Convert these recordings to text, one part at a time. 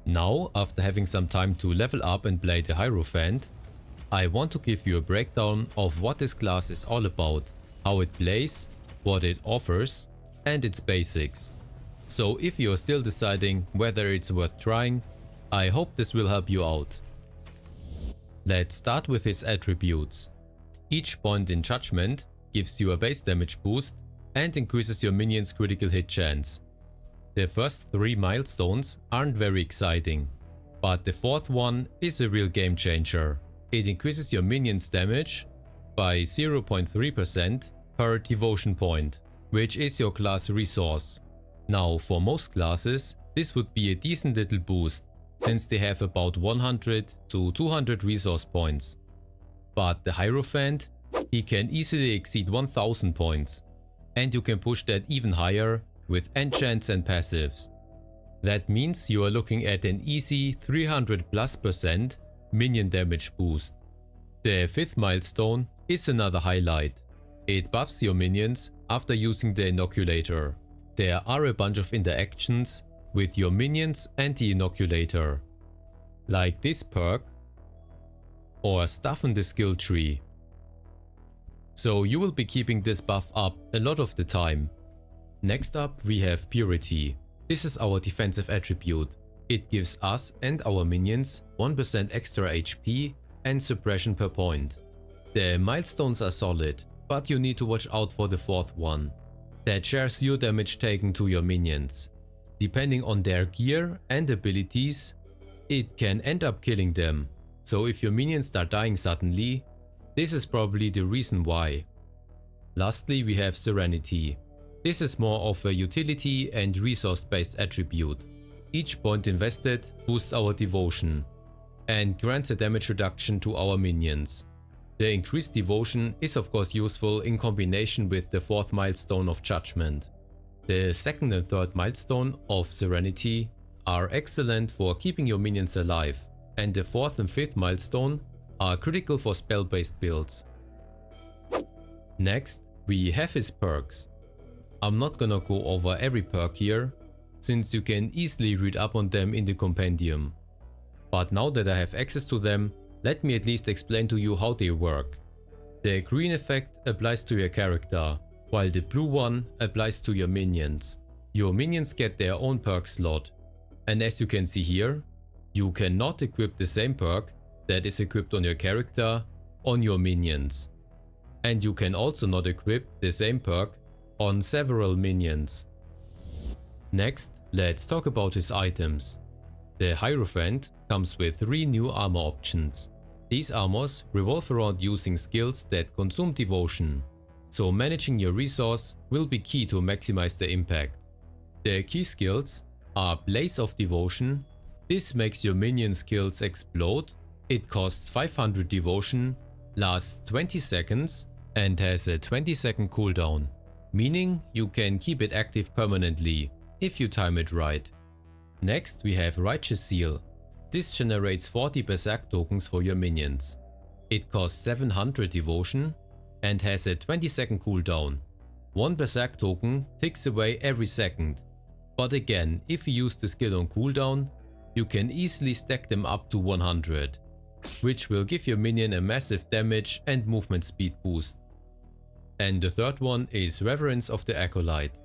Now, after having some time to level up and play the Hierophant, I want to give you a breakdown of what this class is all about, how it plays, what it offers, and its basics. So if you're still deciding whether it's worth trying, I hope this will help you out. Let's start with his attributes. Each point in Judgment gives you a base damage boost and increases your minions' critical hit chance. The first 3 milestones aren't very exciting, but the 4th one is a real game changer. It increases your minions' damage by 0.3% per devotion point, which is your class resource. Now, for most classes, this would be a decent little boost, since they have about 100 to 200 resource points. But the Hierophant, he can easily exceed 1000 points, and you can push that even higher with enchants and passives. That means you are looking at an easy 300+% minion damage boost. The 5th milestone is another highlight. It buffs your minions after using the inoculator. There are a bunch of interactions with your minions and the inoculator, like this perk or stuff in the skill tree. So you will be keeping this buff up a lot of the time. Next up we have Purity. This is our defensive attribute. It gives us and our minions 1% extra HP and suppression per point. The milestones are solid, but you need to watch out for the 4th one. That shares your damage taken to your minions. Depending on their gear and abilities, it can end up killing them. So if your minions start dying suddenly, this is probably the reason why. Lastly, we have Serenity. This is more of a utility and resource based attribute. Each point invested boosts our devotion and grants a damage reduction to our minions. The increased devotion is of course useful in combination with the 4th milestone of Judgment. The 2nd and 3rd milestone of Serenity are excellent for keeping your minions alive, and the 4th and 5th milestone are critical for spell-based builds. Next, we have his perks. I'm not gonna go over every perk here, since you can easily read up on them in the compendium. But now that I have access to them, let me at least explain to you how they work. The green effect applies to your character, while the blue one applies to your minions. Your minions get their own perk slot, and as you can see here, you cannot equip the same perk that is equipped on your character on your minions. And you can also not equip the same perk on several minions. Next, let's talk about his items. The Hierophant comes with 3 new armor options. These armors revolve around using skills that consume devotion, so managing your resource will be key to maximize the impact. The key skills are Blaze of Devotion. This makes your minion skills explode. It costs 500 devotion, lasts 20 seconds and has a 20-second cooldown, meaning you can keep it active permanently if you time it right. Next we have Righteous Seal. This generates 40 Berserk tokens for your minions. It costs 700 devotion and has a 20-second cooldown. 1 Berserk token ticks away every second, but again, if you use the skill on cooldown, you can easily stack them up to 100, which will give your minion a massive damage and movement speed boost. And the 3rd one is Reverence of the Acolyte.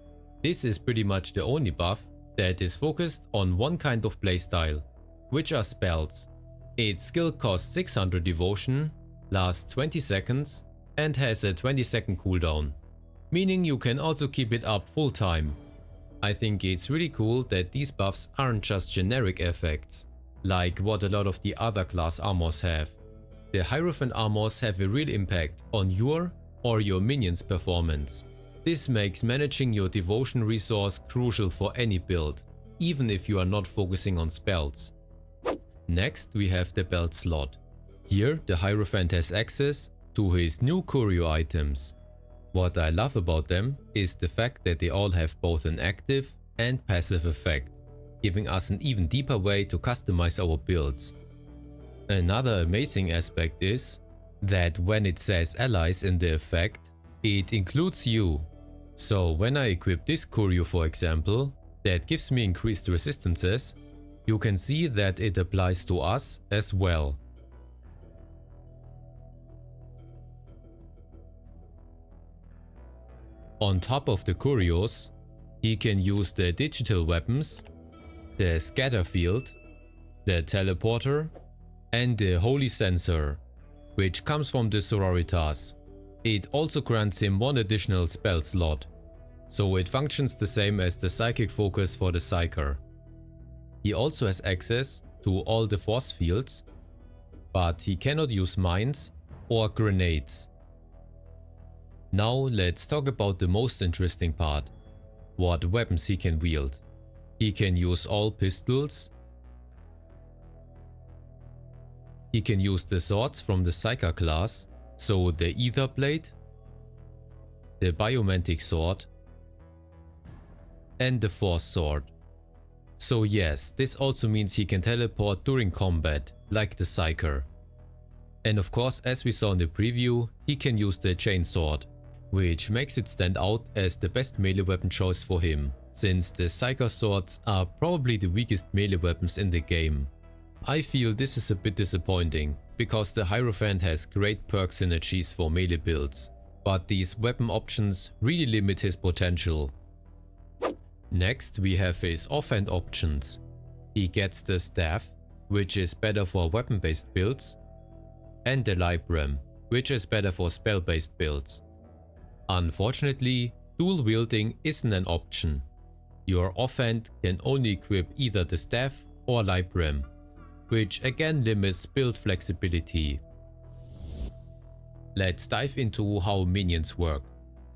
This is pretty much the only buff that is focused on one kind of playstyle, which are spells. Its skill costs 600 devotion, lasts 20 seconds and has a 20-second cooldown, meaning you can also keep it up full time. I think it's really cool that these buffs aren't just generic effects, like what a lot of the other class armors have. The Hierophant armors have a real impact on your or your minions' performance. This makes managing your devotion resource crucial for any build, even if you are not focusing on spells. Next we have the belt slot. Here the Hierophant has access to his new curio items. What I love about them is the fact that they all have both an active and passive effect, giving us an even deeper way to customize our builds. Another amazing aspect is that when it says allies in the effect, it includes you. So when I equip this curio for example, that gives me increased resistances, You can see that it applies to us as well. On top of the curios, he can use the digital weapons, the scatter field, the teleporter, and the holy sensor, which comes from the sororitas. It also grants him one additional spell slot, so it functions the same as the psychic focus for the psyker. He also has access to all the force fields, but he cannot use mines or grenades. Now let's talk about the most interesting part, what weapons he can wield. He can use all pistols. He can use the swords from the Psyker class, so the Ether Blade, the Biomantic Sword, and the Force Sword. So yes, this also means he can teleport during combat, like the Psyker. And of course, as we saw in the preview, he can use the Chain Sword, which makes it stand out as the best melee weapon choice for him, since the Psyker swords are probably the weakest melee weapons in the game. I feel this is a bit disappointing, because the Hierophant has great perk synergies for melee builds, but these weapon options really limit his potential. Next we have his offhand options. He gets the Staff, which is better for weapon based builds, and the Libram, which is better for spell based builds. Unfortunately, dual wielding isn't an option. Your offhand can only equip either the Staff or Libram, which again limits build flexibility. Let's dive into how minions work.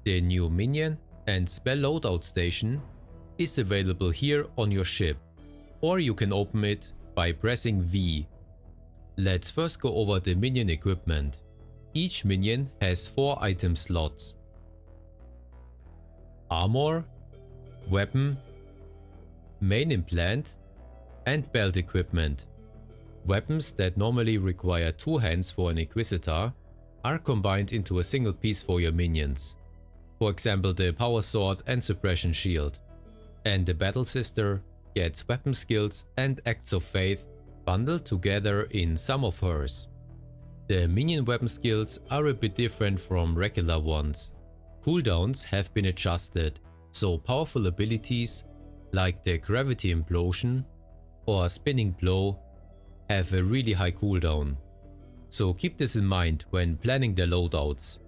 The new minion and spell loadout station is available here on your ship, or you can open it by pressing V. Let's first go over the minion equipment. Each minion has 4 item slots: armor, weapon, main implant, and belt equipment. Weapons that normally require 2 hands for an Inquisitor are combined into a single piece for your minions. For example, the Power Sword and Suppression Shield. And the Battle Sister gets weapon skills and acts of faith bundled together in some of hers. The minion weapon skills are a bit different from regular ones. Cooldowns have been adjusted, so powerful abilities like the Gravity Implosion or Spinning Blow have a really high cooldown. So keep this in mind when planning the loadouts.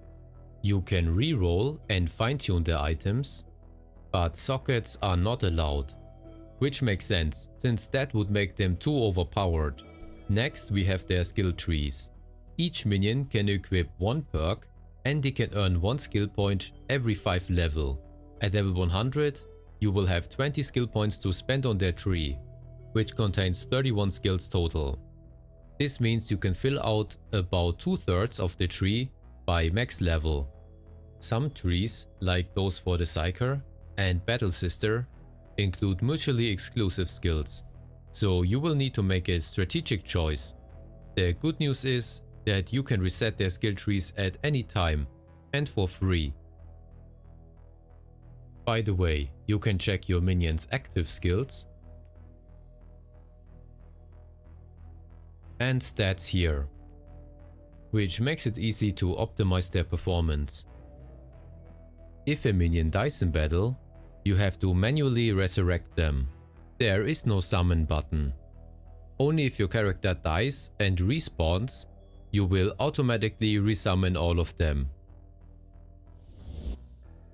You can reroll and fine-tune the items, but sockets are not allowed, which makes sense since that would make them too overpowered. Next we have their skill trees. Each minion can equip 1 perk and they can earn 1 skill point every 5 level. At level 100 you will have 20 skill points to spend on their tree, which contains 31 skills total. This means you can fill out about 2/3 of the tree by max level. Some trees, like those for the Psyker and Battle Sister, include mutually exclusive skills, so you will need to make a strategic choice. The good news is that you can reset their skill trees at any time and for free. By the way, you can check your minions' active skills and stats here, which makes it easy to optimize their performance. If a minion dies in battle, you have to manually resurrect them. There is no summon button. Only if your character dies and respawns, you will automatically resummon all of them.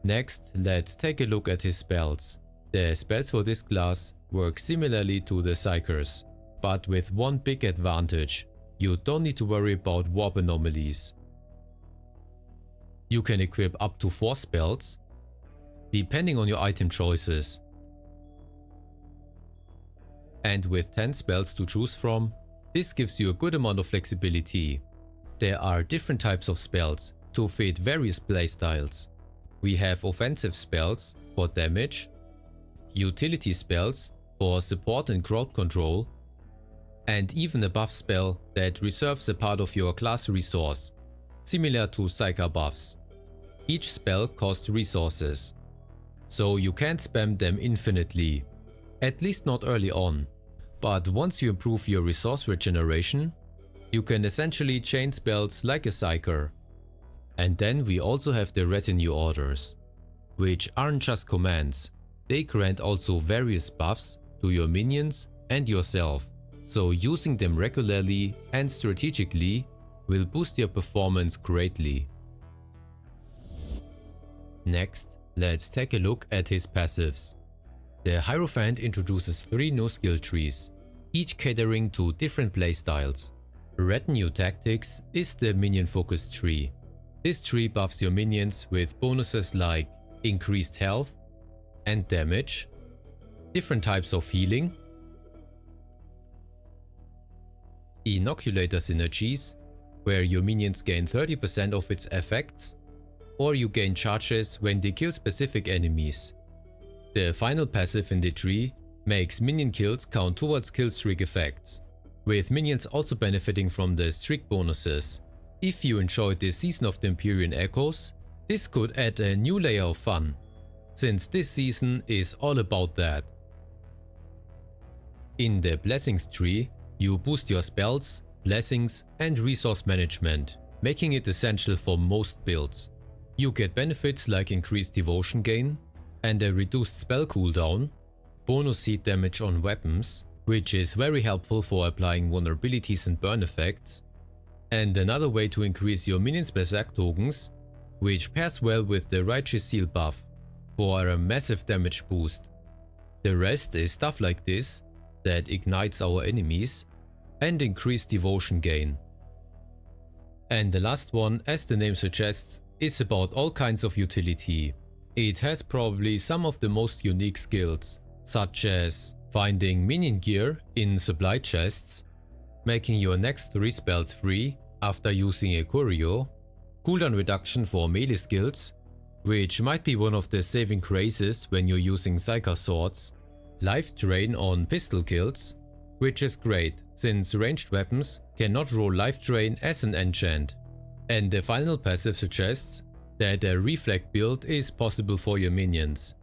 Next, let's take a look at his spells. The spells for this class work similarly to the Psykers, but with one big advantage: you don't need to worry about warp anomalies. You can equip up to 4 spells, depending on your item choices. And with 10 spells to choose from, this gives you a good amount of flexibility. There are different types of spells to fit various playstyles. We have offensive spells for damage, utility spells for support and crowd control, and even a buff spell that reserves a part of your class resource, similar to Psyker buffs. Each spell costs resources, so you can't spam them infinitely, at least not early on. But once you improve your resource regeneration, you can essentially chain spells like a Psyker. And then we also have the retinue orders, which aren't just commands, they grant also various buffs to your minions and yourself, so using them regularly and strategically will boost your performance greatly. Next, let's take a look at his passives. The Hierophant introduces 3 new skill trees, each catering to different playstyles. Retinue Tactics is the minion focused tree. This tree buffs your minions with bonuses like increased health and damage, different types of healing, Inoculator synergies, where your minions gain 30% of its effects, or you gain charges when they kill specific enemies. The final passive in the tree makes minion kills count towards killstreak effects, with minions also benefiting from the streak bonuses. If you enjoyed the Season of the Empyrean Echoes, this could add a new layer of fun, since this season is all about that. In the Blessings tree, you boost your spells, blessings and resource management, making it essential for most builds. You get benefits like increased devotion gain and a reduced spell cooldown, bonus heat damage on weapons, which is very helpful for applying vulnerabilities and burn effects, and another way to increase your minions' berserk tokens, which pairs well with the Righteous Seal buff for a massive damage boost. The rest is stuff like this that ignites our enemies and increased devotion gain. And the last one, as the name suggests, is about all kinds of utility. It has probably some of the most unique skills, such as finding minion gear in supply chests, making your next 3 spells free after using a curio, cooldown reduction for melee skills, which might be one of the saving graces when you're using Psyker swords, life drain on pistol kills, which is great since ranged weapons cannot roll life drain as an enchant. And the final passive suggests that a reflect build is possible for your minions,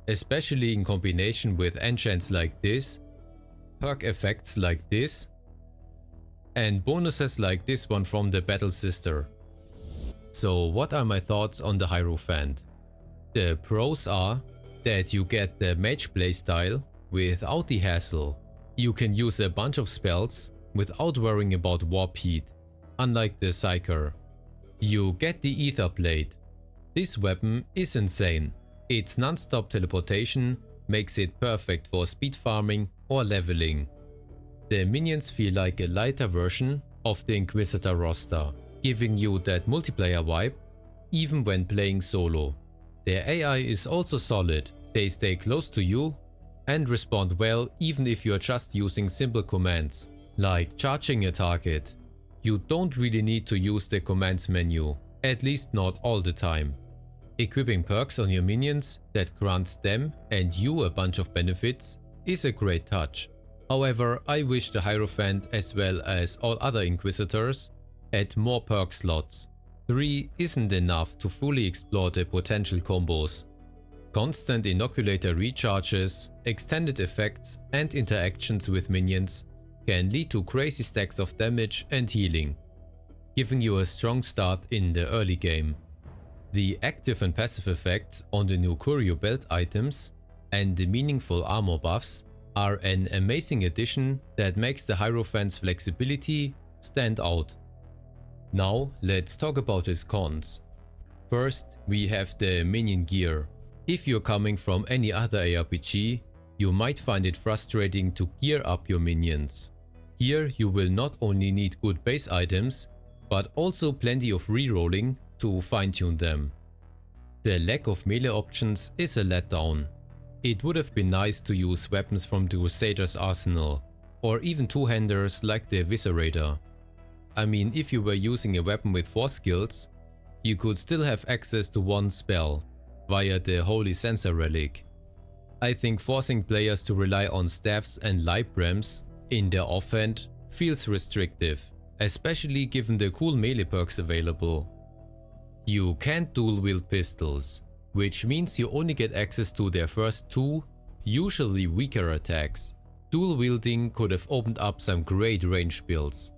especially in combination with enchants like this, perk effects like this, and bonuses like this one from the Battle Sister. So what are my thoughts on the Hierophant? The pros are that you get the mage playstyle without the hassle. You can use a bunch of spells without worrying about warp heat, unlike the Psyker. You get the Ether Blade. This weapon is insane. Its non-stop teleportation makes it perfect for speed farming or leveling. The minions feel like a lighter version of the Inquisitor roster, giving you that multiplayer vibe even when playing solo. Their AI is also solid. They stay close to you and respond well even if you are just using simple commands, like charging a target. You don't really need to use the commands menu, at least not all the time. Equipping perks on your minions that grants them and you a bunch of benefits is a great touch. However, I wish the Hierophant as well as all other Inquisitors had more perk slots. 3 isn't enough to fully explore the potential combos. Constant inoculator recharges, extended effects and interactions with minions can lead to crazy stacks of damage and healing, giving you a strong start in the early game. The active and passive effects on the new curio belt items and the meaningful armor buffs are an amazing addition that makes the Hierophant's flexibility stand out. Now let's talk about his cons. First, we have the minion gear. If you're coming from any other ARPG, you might find it frustrating to gear up your minions. Here you will not only need good base items, but also plenty of rerolling to fine-tune them. The lack of melee options is a letdown. It would have been nice to use weapons from the Crusader's arsenal, or even two-handers like the Eviscerator. I mean, if you were using a weapon with 4 skills, you could still have access to 1 spell via the Holy Censer Relic. I think forcing players to rely on staffs and librams in their offhand feels restrictive, especially given the cool melee perks available. You can't dual wield pistols, which means you only get access to their first 2, usually weaker attacks. dual wielding could have opened up some great range builds.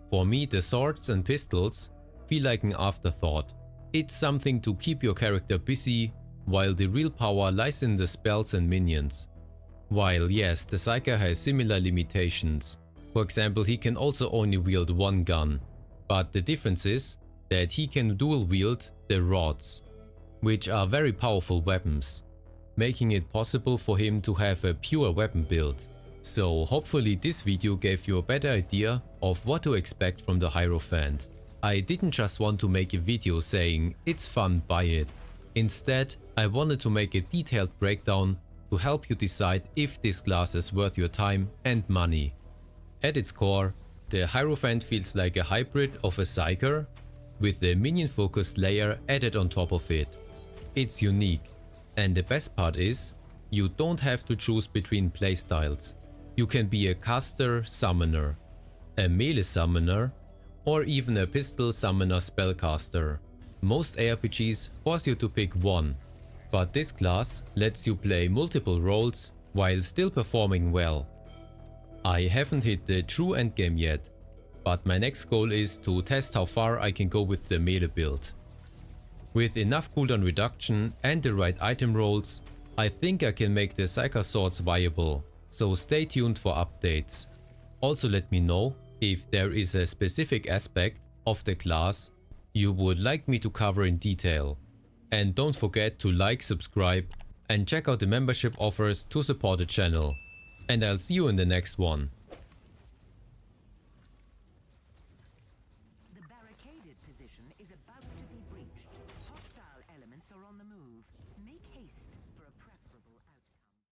For me, the swords and pistols feel like an afterthought. It's something to keep your character busy, while the real power lies in the spells and minions. While yes, the Psyker has similar limitations. For example, he can also only wield one gun, but the difference is that he can dual wield the rods, which are very powerful weapons, making it possible for him to have a pure weapon build. So hopefully this video gave you a better idea of what to expect from the Hierophant. I didn't just want to make a video saying it's fun, buy it. Instead, I wanted to make a detailed breakdown to help you decide if this class is worth your time and money. At its core, the Hierophant feels like a hybrid of a Psyker with a minion focused layer added on top of it. It's unique, and the best part is, you don't have to choose between playstyles. You can be a caster summoner, a melee summoner, or even a pistol summoner spellcaster. Most ARPGs force you to pick one, but this class lets you play multiple roles while still performing well. I haven't hit the true endgame yet, but my next goal is to test how far I can go with the melee build. With enough cooldown reduction and the right item rolls, I think I can make the Psyker swords viable, so stay tuned for updates. Also let me know if there is a specific aspect of the class you would like me to cover in detail. And don't forget to like, subscribe, and check out the membership offers to support the channel. And I'll see you in the next one.